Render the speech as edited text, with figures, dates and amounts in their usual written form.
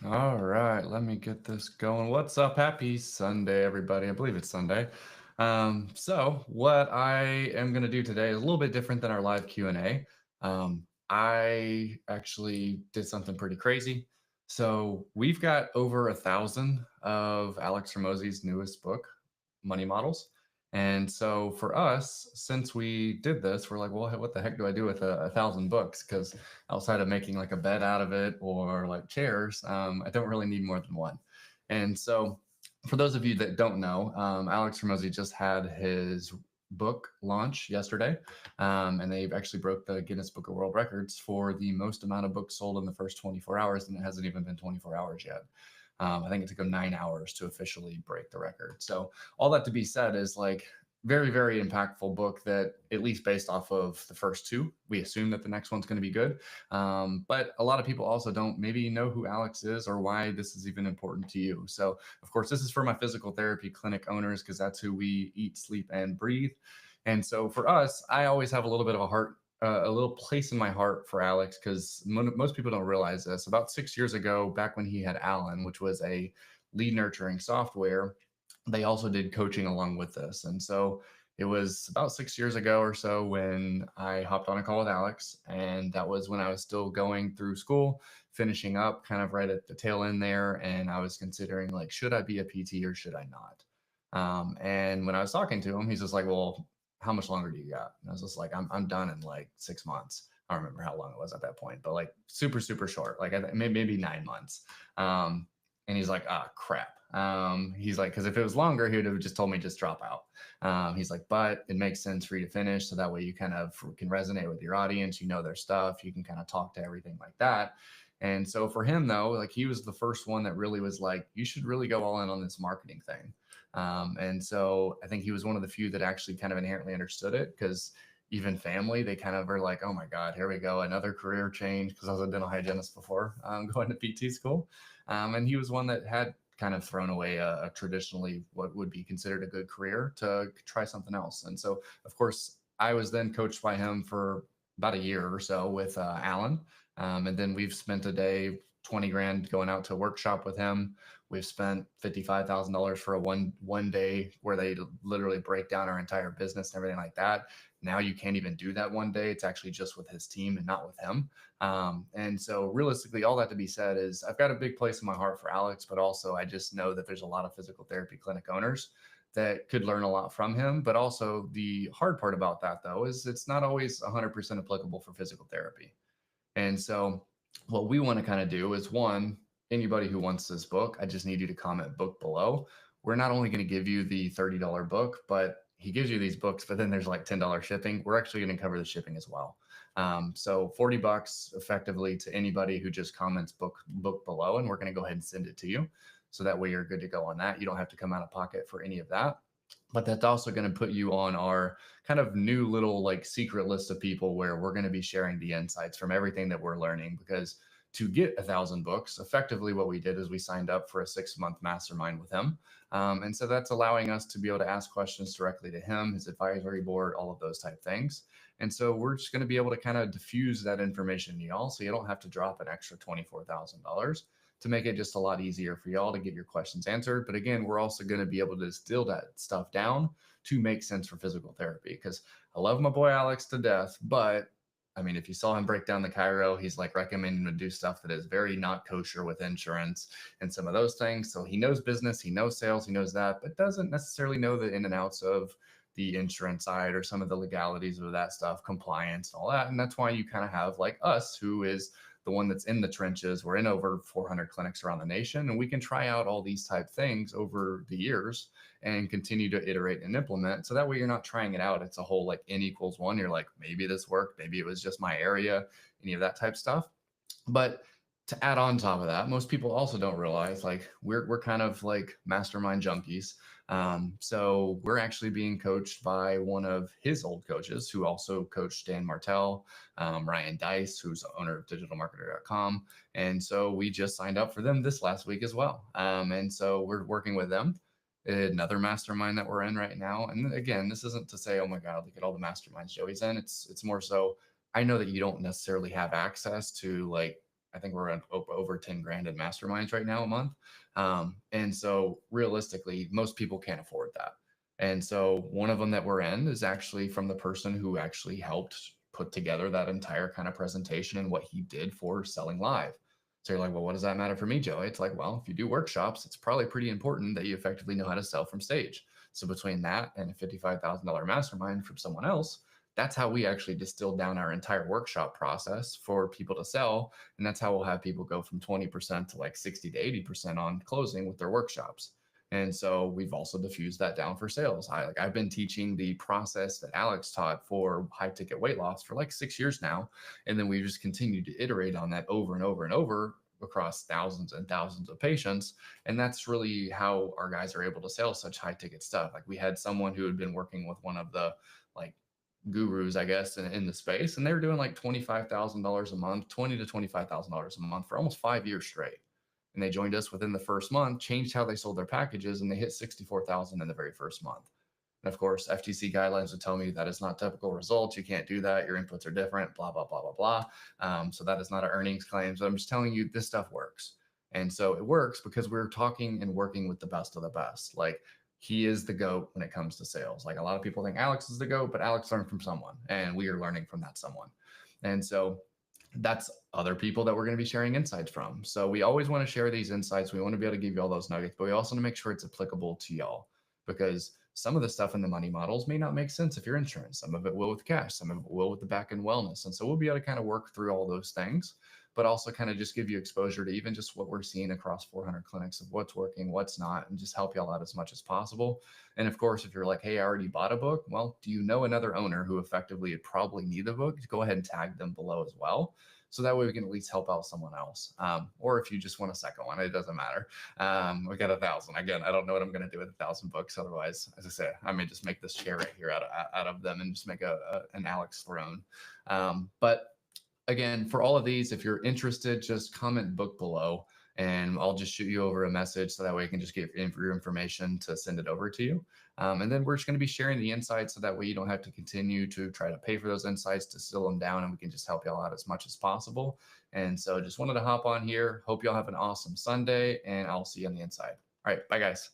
All right, let me get this going. What's up? Happy Sunday, everybody. I believe it's Sunday. So what I am going to do today is a little bit different than our live Q&A. I actually did something pretty crazy. So we've got over 1,000 of Alex Ramose's newest book, Money Models. And so for us, since we did this, we're like, well, what the heck do I do with a 1,000 books? Because outside of making like a bed out of it or like chairs, I don't really need more than one. And so, for those of you that don't know, Alex Ramosi just had his book launch yesterday, and they actually broke the Guinness Book of World Records for the most amount of books sold in the first 24 hours, and it hasn't even been 24 hours yet. I think it took them 9 hours to officially break the record. So, all that to be said is like very, very impactful book that, at least based off of the first two, we assume that the next one's going to be good. But a lot of people also don't maybe know who Alex is or why this is even important to you. So, of course, this is for my physical therapy clinic owners because that's who we eat, sleep, and breathe. And so for us, I always have a little bit of a heart, a little place in my heart for Alex because most people don't realize this. About 6 years ago, back when he had Alan, which was a lead nurturing software, they also did coaching along with this. And so it was about 6 years ago or so when I hopped on a call with Alex. And that was when I was still going through school, finishing up kind of right at the tail end there. And I was considering, like, should I be a PT or should I not? And when I was talking to him, he's just like, well, how much longer do you got? And I was just like, I'm done in like 6 months. I don't remember how long it was at that point, but like super, super short, like maybe 9 months. And he's like, ah, crap. He's like, because if it was longer, he would have just told me just drop out. He's like, but it makes sense for you to finish. So that way you kind of can resonate with your audience, you know, their stuff, you can kind of talk to everything like that. And so for him, though, like he was the first one that really was like, you should really go all in on this marketing thing. And so I think he was one of the few that actually kind of inherently understood it because even family, they kind of are like, oh my God, here we go, another career change. Because I was a dental hygienist before going to PT school. And he was one that had kind of thrown away a traditionally what would be considered a good career to try something else. And so, of course, I was then coached by him for about a year or so with Alan. And then we've spent a day, 20 grand going out to a workshop with him. We've spent $55,000 for a one day where they literally break down our entire business and everything like that. Now you can't even do that one day. It's actually just with his team and not with him. And so, realistically, all that to be said is I've got a big place in my heart for Alex, but also I just know that there's a lot of physical therapy clinic owners that could learn a lot from him. But also, the hard part about that, though, is it's not always 100% applicable for physical therapy. And so, what we want to kind of do is one, anybody who wants this book, I just need you to comment book below. We're not only going to give you the $30 book, but he gives you these books, but then there's like $10 shipping. We're actually going to cover the shipping as well. So $40 effectively to anybody who just comments book below, and we're going to go ahead and send it to you. So that way you're good to go on that. You don't have to come out of pocket for any of that. But that's also going to put you on our kind of new little like secret list of people where we're going to be sharing the insights from everything that we're learning. Because to get 1,000 books, effectively what we did is we signed up for a 6 month mastermind with him. And so that's allowing us to be able to ask questions directly to him, his advisory board, all of those type things. And so we're just going to be able to kind of diffuse that information to y'all so you don't have to drop an extra $24,000 to make it just a lot easier for y'all to get your questions answered. But again, we're also going to be able to distill that stuff down to make sense for physical therapy. Because I love my boy Alex to death, but I mean, if you saw him break down the Cairo, he's like recommending to do stuff that is very not kosher with insurance and some of those things. So he knows business, he knows sales, he knows that, but doesn't necessarily know the in and outs of the insurance side or some of the legalities of that stuff, compliance and all that. And that's why you kind of have like us, who is the one that's in the trenches. We're in over 400 clinics around the nation, and we can try out all these type things over the years and continue to iterate and implement. So that way you're not trying it out. It's a whole like n equals one. You're like, maybe this worked, maybe it was just my area, any of that type stuff. But to add on top of that, most people also don't realize like we're kind of like mastermind junkies. So we're actually being coached by one of his old coaches who also coached Dan Martell, Ryan Dice, who's the owner of digitalmarketer.com. And so we just signed up for them this last week as well. And so we're working with them. Another mastermind that we're in right now. And again, this isn't to say, oh my God, look at all the masterminds Joey's in. It's more so I know that you don't necessarily have access to like I think we're at over 10 grand in masterminds right now a month. And so realistically, most people can't afford that. And so one of them that we're in is actually from the person who actually helped put together that entire kind of presentation and what he did for selling live. So you're like, well, what does that matter for me, Joey? It's like, well, if you do workshops, it's probably pretty important that you effectively know how to sell from stage. So between that and a $55,000 mastermind from someone else, that's how we actually distill down our entire workshop process for people to sell. And that's how we'll have people go from 20% to like 60 to 80% on closing with their workshops. And so we've also diffused that down for sales. I've been teaching the process that Alex taught for high ticket weight loss for like 6 years now. And then we just continued to iterate on that over and over and over across thousands and thousands of patients. And that's really how our guys are able to sell such high ticket stuff. Like we had someone who had been working with one of the like gurus, I guess, in the space, and they were doing like $25,000 a month, $20 to $25,000 a month for almost 5 years straight. And they joined us within the first month, changed how they sold their packages, and they hit 64,000 in the very first month. And of course, FTC guidelines would tell me that is not typical results. You can't do that. Your inputs are different. Blah blah blah blah blah. So that is not an earnings claim. So I'm just telling you, this stuff works. And so it works because we're talking and working with the best of the best. Like he is the GOAT when it comes to sales. Like a lot of people think Alex is the GOAT, but Alex learned from someone, and we are learning from that someone. And so that's other people that we're going to be sharing insights from. So we always want to share these insights. We want to be able to give you all those nuggets, but we also want to make sure it's applicable to y'all, because some of the stuff in the money models may not make sense if you're insurance. Some of it will with cash, some of it will with the back end wellness. And so we'll be able to kind of work through all those things, but also kind of just give you exposure to even just what we're seeing across 400 clinics of what's working, what's not, and just help y'all out as much as possible. And of course, if you're like, hey, I already bought a book, well, do you know another owner who effectively would probably need the book? Go ahead and tag them below as well. So that way we can at least help out someone else. Or if you just want a second one, it doesn't matter. We got 1,000. Again, I don't know what I'm going to do with 1,000 books. Otherwise, as I said, I may just make this chair right here out of them and just make an Alex throne. But again, for all of these, if you're interested, just comment book below and I'll just shoot you over a message so that way I can just get your information to send it over to you. And then we're just going to be sharing the insights so that way you don't have to continue to try to pay for those insights to distill them down, and we can just help y'all out as much as possible. And so just wanted to hop on here. Hope y'all have an awesome Sunday, and I'll see you on the inside. All right. Bye, guys.